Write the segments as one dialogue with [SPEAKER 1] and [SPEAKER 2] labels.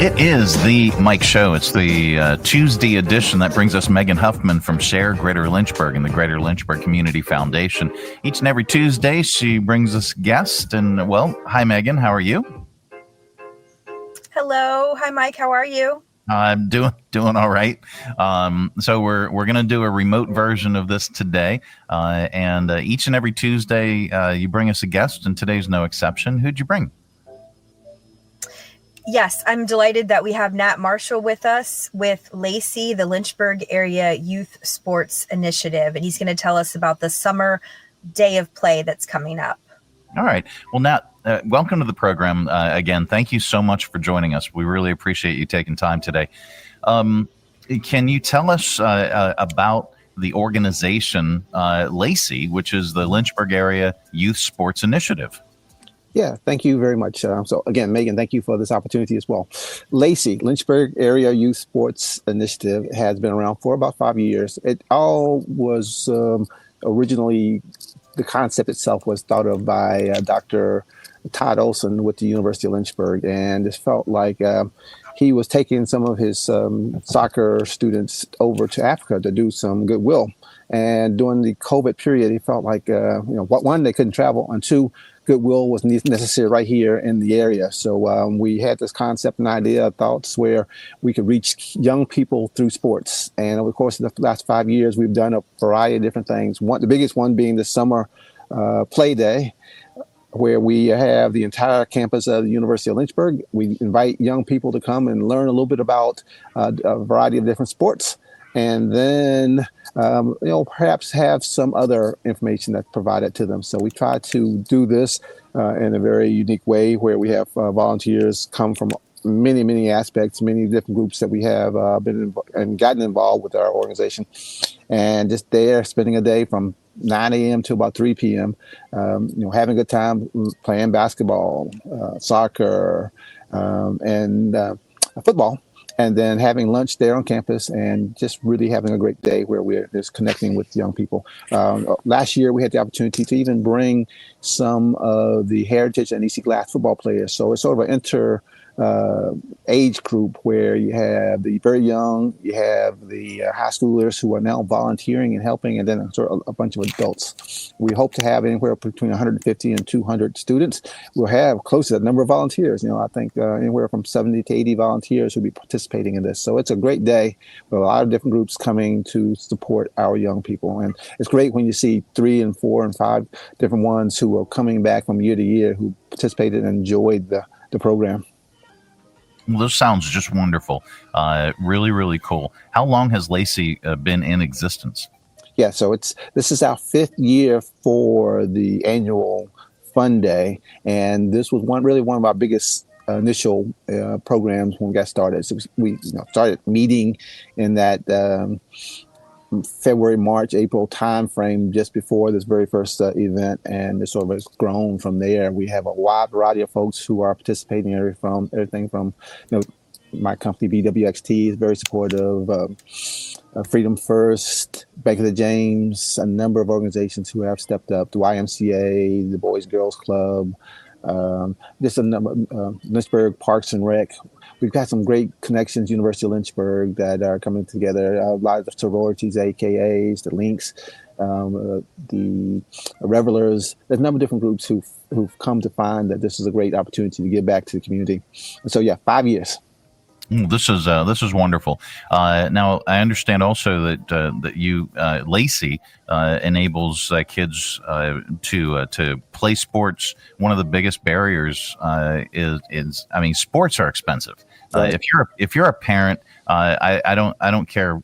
[SPEAKER 1] It is the Mike Show. It's the Tuesday edition that brings us Megan Huffman from SHARE Greater Lynchburg and the Greater Lynchburg Community Foundation. Each and every Tuesday, she brings us guests. And, well, hi, Megan. How are you?
[SPEAKER 2] Hello. Hi, Mike. How are you?
[SPEAKER 1] I'm doing all right. So we're going to do a remote version of this today. And each and every Tuesday, you bring us a guest, and today's no exception. Who'd you bring?
[SPEAKER 2] Yes, I'm delighted that we have Nat Marshall with us with LAYSi, the Lynchburg Area Youth Sports Initiative, and he's going to tell us about the summer day of play that's coming up.
[SPEAKER 1] All right. Well, Nat, welcome to the program. Again, thank you so much for joining us. We really appreciate you taking time today. Can you tell us about the organization LAYSi, which is the Lynchburg Area Youth Sports Initiative?
[SPEAKER 3] Yeah, thank you very much. So again, Megan, thank you for this opportunity as well. LAYSi, Lynchburg Area Youth Sports Initiative, has been around for about 5 years. It all was originally, the concept itself was thought of by Dr. Todd Olson with the University of Lynchburg, and it felt like he was taking some of his soccer students over to Africa to do some goodwill. And during the COVID period, he felt like, one, they couldn't travel, and two, goodwill was necessary right here in the area. So we had this concept and idea, thoughts where we could reach young people through sports. And of course, in the last 5 years, we've done a variety of different things. The biggest one being the summer play day, where we have the entire campus of the University of Lynchburg. We invite young people to come and learn a little bit about a variety of different sports. And then, perhaps have some other information that's provided to them. So we try to do this in a very unique way, where we have volunteers come from many, many aspects, many different groups that we have been and gotten involved with our organization. And just there, spending a day from 9 a.m. to about 3 p.m., having a good time playing basketball, soccer, and football. And then having lunch there on campus and just really having a great day where we're just connecting with young people. Last year, we had the opportunity to even bring some of the Heritage and EC Glass football players. So it's sort of an age group where you have the very young, you have the high schoolers who are now volunteering and helping, and then sort of a bunch of adults. We hope to have anywhere between 150 and 200 students. We'll have close to that number of volunteers. I think anywhere from 70 to 80 volunteers will be participating in this. So it's a great day with a lot of different groups coming to support our young people. And it's great when you see 3 and 4 and 5 different ones who are coming back from year to year who participated and enjoyed the program.
[SPEAKER 1] Well, this sounds just wonderful. Really, really cool. How long has LAYSi been in existence?
[SPEAKER 3] Yeah, so this is our 5th year for the annual Fun Day, and this was one of our biggest initial programs when we got started. So we started meeting in that February, March, April timeframe just before this very first event, and it sort of has grown from there. We have a wide variety of folks who are participating, everything from my company BWXT is very supportive, Freedom First, Bank of the James, a number of organizations who have stepped up, the YMCA, the Boys Girls Club, just a number, Lynchburg Parks and Rec. We've got some great connections, University of Lynchburg, that are coming together. A lot of the sororities, AKAs, the Links, the Revelers. There's a number of different groups who've come to find that this is a great opportunity to give back to the community. And so, 5 years.
[SPEAKER 1] This is wonderful. Now, I understand also that you LAYSi enables kids to play sports. One of the biggest barriers is sports are expensive.
[SPEAKER 3] Right.
[SPEAKER 1] If you're a parent, I don't care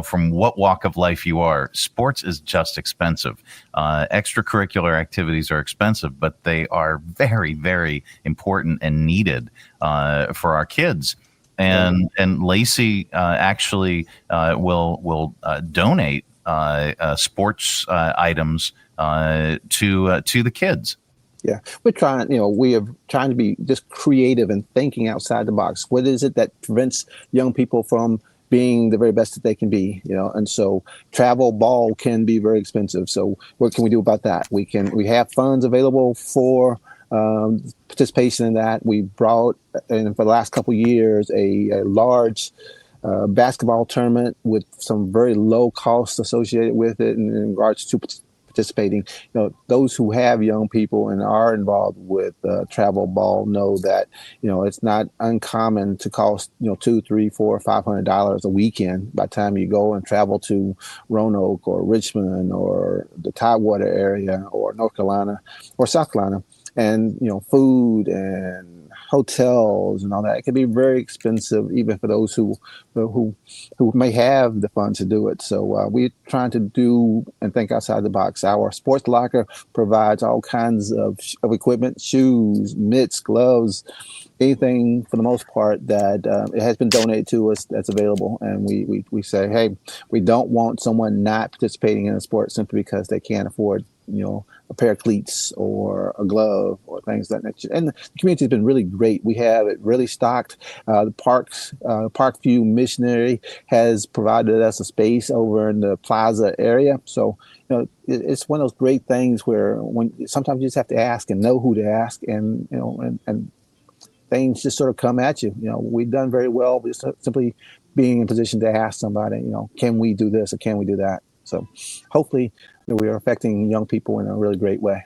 [SPEAKER 1] from what walk of life you are. Sports is just expensive. Extracurricular activities are expensive, but they are very, very important and needed for our kids. And LAYSi actually will donate sports items to the kids.
[SPEAKER 3] Yeah, we are trying to be just creative and thinking outside the box. What is it that prevents young people from being the very best that they can be? And so travel ball can be very expensive. So what can we do about that? We have funds available for participation in that. We brought, and for the last couple of years, a large basketball tournament with some very low costs associated with it in regards to participating. Those who have young people and are involved with travel ball know that it's not uncommon to cost $200, $300, $400, $500 a weekend by the time you go and travel to Roanoke or Richmond or the Tidewater area or North Carolina or South Carolina, and food and hotels and all that. It can be very expensive, even for those who may have the funds to do it. So we're trying to do and think outside the box. Our sports locker provides all kinds of equipment, shoes, mitts, gloves, anything for the most part that it has been donated to us that's available. And we say, hey, we don't want someone not participating in a sport simply because they can't afford a pair of cleats or a glove or things like that. And the community has been really great. We have it really stocked. The Parkview Missionary has provided us a space over in the plaza area. So, it's one of those great things where sometimes you just have to ask and know who to ask, and things just sort of come at you. We've done very well with simply being in position to ask somebody, can we do this or can we do that? So hopefully we are affecting young people in a really great way.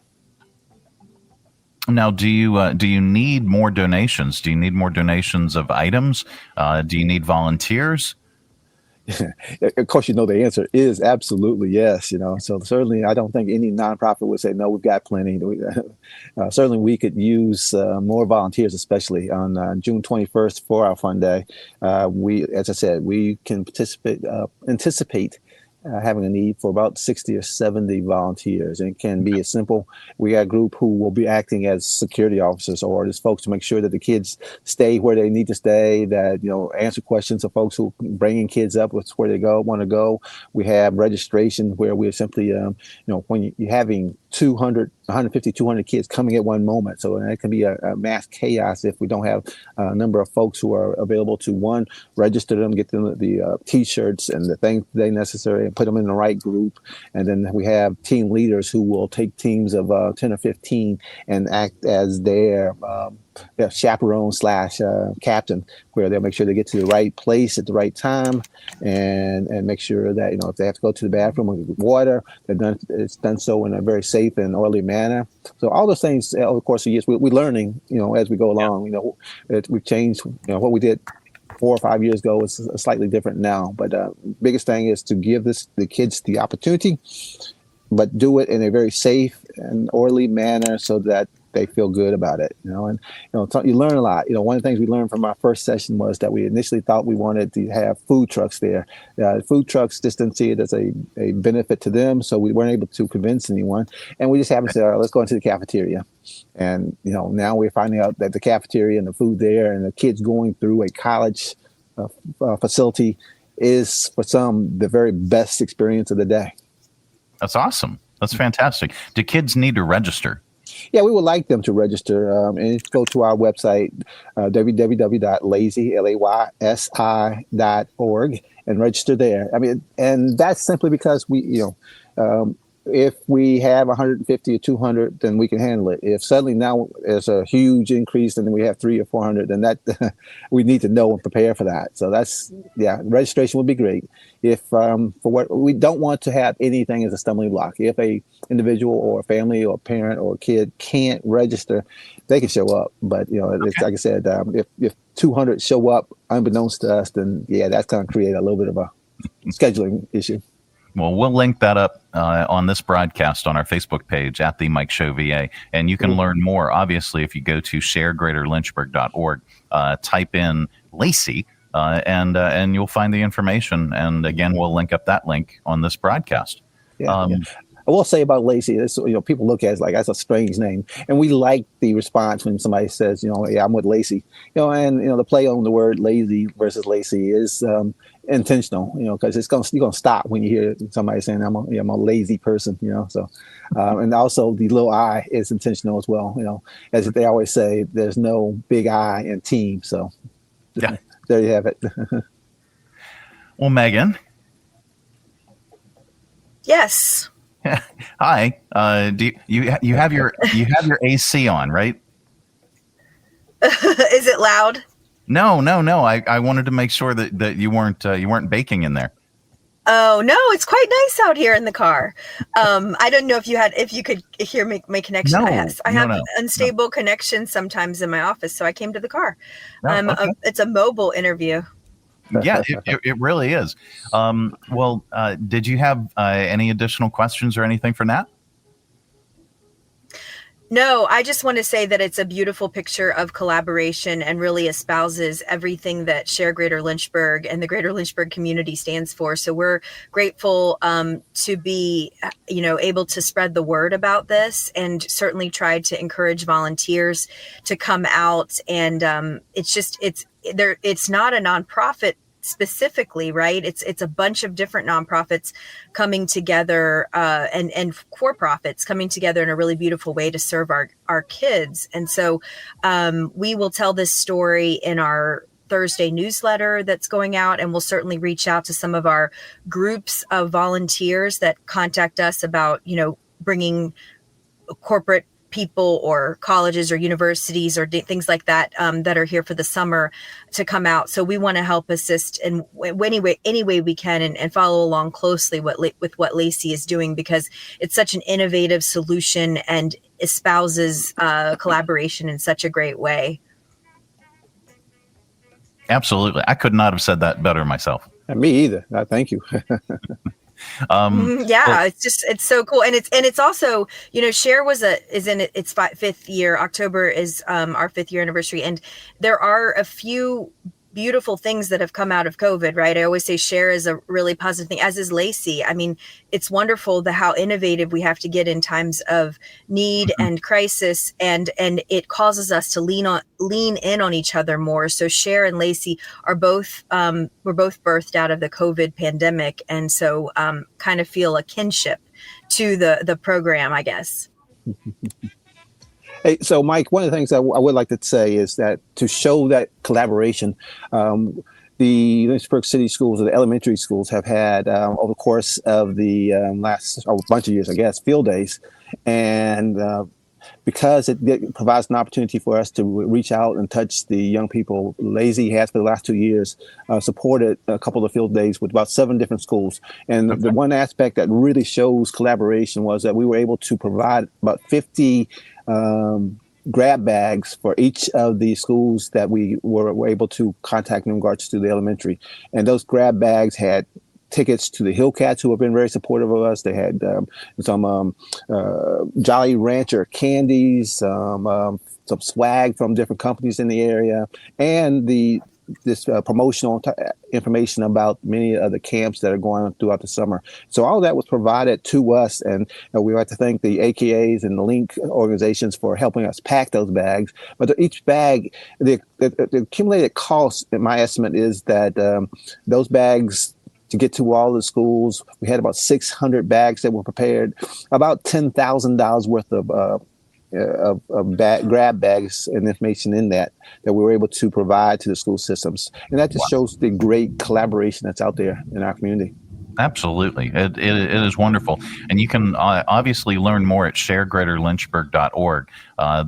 [SPEAKER 1] Now, do you need more donations? Do you need more donations of items? Do you need volunteers?
[SPEAKER 3] Of course, the answer is absolutely yes. So certainly, I don't think any nonprofit would say no. We've got plenty. Certainly, we could use more volunteers, especially on June 21st for our fun day. As I said, we can anticipate having a need for about 60 or 70 volunteers. And it can be as simple. We got a group who will be acting as security officers or just folks to make sure that the kids stay where they need to stay, that, answer questions of folks who bringing kids up with where they want to go. We have registration where we're simply, when you're having 150, 200 kids coming at one moment. So it can be a mass chaos if we don't have a number of folks who are available to, register them, get them the T-shirts and the things they necessary, and put them in the right group. And then we have team leaders who will take teams of 10 or 15 and act as their chaperone / captain, where they'll make sure they get to the right place at the right time and make sure that, if they have to go to the bathroom or get water, it's done so in a very safe and orderly manner. So all those things, over the course of years, we're learning, as we go along. We've changed, what we did 4 or 5 years ago is slightly different now. But biggest thing is to give the kids the opportunity, but do it in a very safe and orderly manner so that they feel good about it, and you learn a lot. One of the things we learned from our first session was that we initially thought we wanted to have food trucks there. Food trucks just didn't see it as a benefit to them, so we weren't able to convince anyone. And we just happened to say, all right, let's go into the cafeteria. And now we're finding out that the cafeteria and the food there and the kids going through a college facility is for some the very best experience of the day. That's
[SPEAKER 1] awesome. That's fantastic. Do kids need to register?
[SPEAKER 3] Yeah, we would like them to register and go to our website, www.LAYSi.org, and register there. And that's simply because if we have 150 or 200, then we can handle it. If suddenly now there's a huge increase and then we have 300 or 400, then that we need to know and prepare for that. So registration would be great. If for what we don't want to have anything as a stumbling block. If a individual or a family or a parent or a kid can't register, they can show up. But it's, like I said, if 200 show up unbeknownst to us, then that's going to create a little bit of a scheduling issue.
[SPEAKER 1] Well, we'll link that up on this broadcast on our Facebook page at the Mike Show VA. And you can learn more, obviously, if you go to sharegreaterlynchburg.org, type in LAYSi, and you'll find the information. And again, we'll link up that link on this broadcast.
[SPEAKER 3] I will say about LAYSi, people look at it as like, that's a strange name. And we like the response when somebody says, I'm with LAYSi. And the play on the word lazy versus lazy is intentional, because you're going to stop when you hear somebody saying, I'm a lazy person, So, and also the little I is intentional as well, as they always say, there's no big I in team. So there you have it.
[SPEAKER 1] Well, Megan.
[SPEAKER 2] Yes.
[SPEAKER 1] Hi. Do you have your AC on, right?
[SPEAKER 2] Is it loud?
[SPEAKER 1] No. I wanted to make sure that you weren't baking in there.
[SPEAKER 2] Oh no, it's quite nice out here in the car. I don't know if you could hear my connection.
[SPEAKER 1] No.
[SPEAKER 2] I have
[SPEAKER 1] No.
[SPEAKER 2] unstable connection sometimes in my office, so I came to the car.
[SPEAKER 1] No. Okay.
[SPEAKER 2] It's a mobile interview.
[SPEAKER 1] Yeah, it really is. Well, did you have any additional questions or anything for Nat?
[SPEAKER 2] No, I just want to say that it's a beautiful picture of collaboration and really espouses everything that SHARE Greater Lynchburg and the Greater Lynchburg community stands for. So we're grateful to be, able to spread the word about this, and certainly try to encourage volunteers to come out. And it's not a nonprofit specifically, right? It's a bunch of different nonprofits coming together and for-profits coming together in a really beautiful way to serve our kids. And so we will tell this story in our Thursday newsletter that's going out, and we'll certainly reach out to some of our groups of volunteers that contact us about, bringing corporate people or colleges or universities or things like that that are here for the summer to come out. So we want to help assist in any way we can, and follow along closely with what LAYSi is doing, because it's such an innovative solution and espouses collaboration in such a great way.
[SPEAKER 1] Absolutely. I could not have said that better myself.
[SPEAKER 3] Me either. Thank you.
[SPEAKER 2] It's so cool. And it's also, SHARE is in its fifth year. October is our 5th year anniversary. And there are a few beautiful things that have come out of COVID, right? I always say SHARE is a really positive thing, as is LAYSi. I mean, it's wonderful how innovative we have to get in times of need and crisis, and it causes us to lean in on each other more. So SHARE and LAYSi are both were both birthed out of the COVID pandemic, and so kind of feel a kinship to the program, I guess.
[SPEAKER 3] Hey, so Mike, one of the things I would like to say is that to show that collaboration, the Lynchburg City Schools, or the elementary schools, have had over the course of the last bunch of years, I guess, field days, and because it provides an opportunity for us to reach out and touch the young people. LAYSi has, for the last 2 years, supported a couple of field days with about 7 different schools. And the one aspect that really shows collaboration was that we were able to provide about 50 grab bags for each of the schools that we were able to contact in regards to the elementary. And those grab bags had tickets to the Hillcats, who have been very supportive of us. They had some Jolly Rancher candies, some swag from different companies in the area, and this promotional information about many of the camps that are going on throughout the summer. So all of that was provided to us, and we would like to thank the AKAs and the Link organizations for helping us pack those bags. But each bag, the accumulated cost, in my estimate, is that those bags, to get to all the schools, we had about 600 bags that were prepared, about $10,000 worth of grab bags and information in that we were able to provide to the school systems. And that just shows the great collaboration that's out there in our community.
[SPEAKER 1] Absolutely. It is wonderful. And you can obviously learn more at sharegreaterlynchburg.org.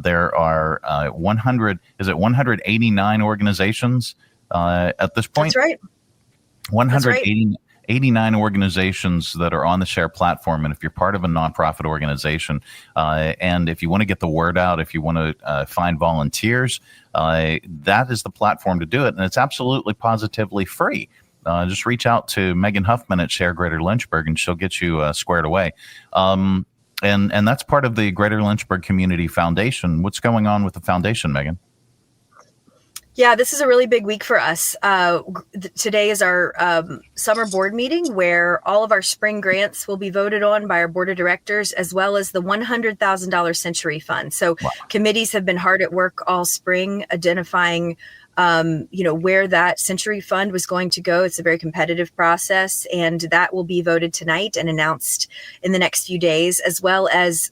[SPEAKER 1] There are 189 organizations at this point?
[SPEAKER 2] That's right.
[SPEAKER 1] 189 organizations that are on the SHARE platform. And if you're part of a nonprofit organization, and if you want to get the word out, if you want to find volunteers, that is the platform to do it. And it's absolutely positively free. Just reach out to Megan Huffman at SHARE Greater Lynchburg, and she'll get you squared away. And that's part of the Greater Lynchburg Community Foundation. What's going on with the foundation, Megan?
[SPEAKER 2] Yeah, this is a really big week for us. Today is our summer board meeting, where all of our spring grants will be voted on by our board of directors, as well as the $100,000 Century Fund. So committees have been hard at work all spring identifying where that Century Fund was going to go. It's a very competitive process, and that will be voted tonight and announced in the next few days, as well as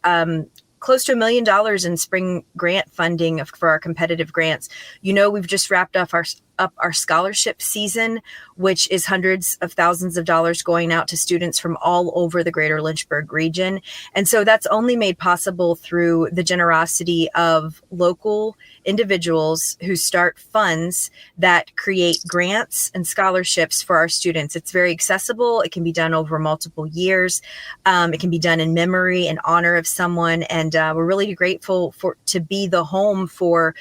[SPEAKER 2] close to $1 million in spring grant funding for our competitive grants. We've just wrapped up up our scholarship season, which is hundreds of thousands of dollars going out to students from all over the Greater Lynchburg region. And so that's only made possible through the generosity of local individuals who start funds that create grants and scholarships for our students. It's very accessible. It can be done over multiple years. It can be done in memory and honor of someone. And we're really grateful to be the home for,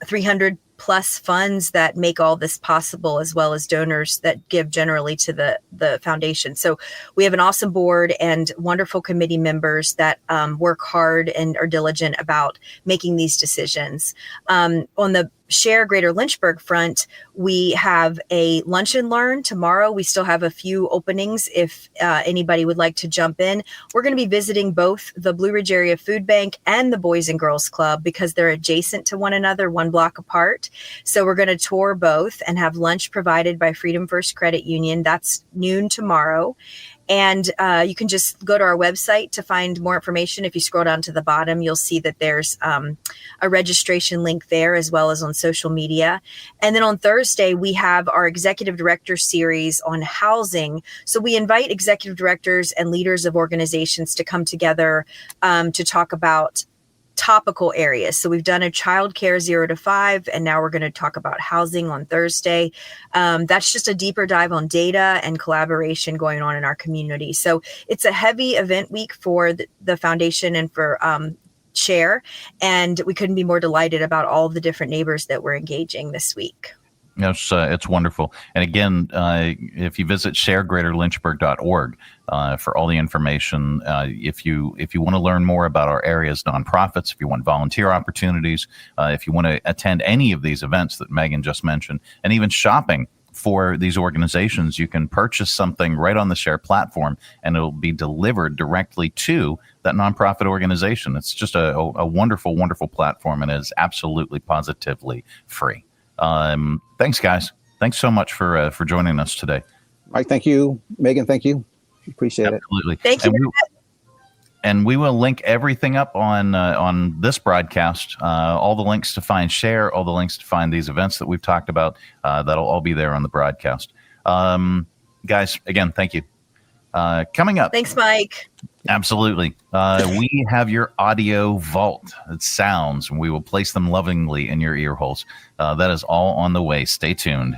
[SPEAKER 2] 300 plus funds that make all this possible, as well as donors that give generally to the foundation. So we have an awesome board and wonderful committee members that work hard and are diligent about making these decisions. On the SHARE Greater Lynchburg front, we have a lunch and learn tomorrow. We still have a few openings if anybody would like to jump in. We're going to be visiting both the Blue Ridge Area Food Bank and the Boys and Girls Club because they're adjacent to one another, one block apart. So we're going to tour both and have lunch provided by Freedom First Credit Union. That's noon tomorrow. And you can just go to our website to find more information. If you scroll down to the bottom, you'll see that there's a registration link there, as well as on social media. And then on Thursday, we have our executive director series on housing. So we invite executive directors and leaders of organizations to come together to talk about topical areas. So we've done a child care 0 to 5, and now we're going to talk about housing on Thursday. That's just a deeper dive on data and collaboration going on in our community. So it's a heavy event week for the foundation and for SHARE, and we couldn't be more delighted about all the different neighbors that we're engaging this week.
[SPEAKER 1] It's wonderful. And again, if you visit sharegreaterlynchburg.org for all the information, if you want to learn more about our area's nonprofits, if you want volunteer opportunities, if you want to attend any of these events that Megan just mentioned, and even shopping for these organizations, you can purchase something right on the SHARE platform, and it'll be delivered directly to that nonprofit organization. It's just a wonderful, wonderful platform, and it is absolutely, positively free. Thanks, guys. Thanks so much for joining us today.
[SPEAKER 3] Mike, thank you. Megan, thank you. Appreciate
[SPEAKER 1] Absolutely.
[SPEAKER 3] it.
[SPEAKER 2] Thank you.
[SPEAKER 1] And we will link everything up on this broadcast, all the links to find SHARE, all the links to find these events that we've talked about. That'll all be there on the broadcast. Guys, again, thank you. Coming up.
[SPEAKER 2] Thanks, Mike.
[SPEAKER 1] Absolutely. We have your audio vault. It sounds, and we will place them lovingly in your ear holes. That is all on the way. Stay tuned.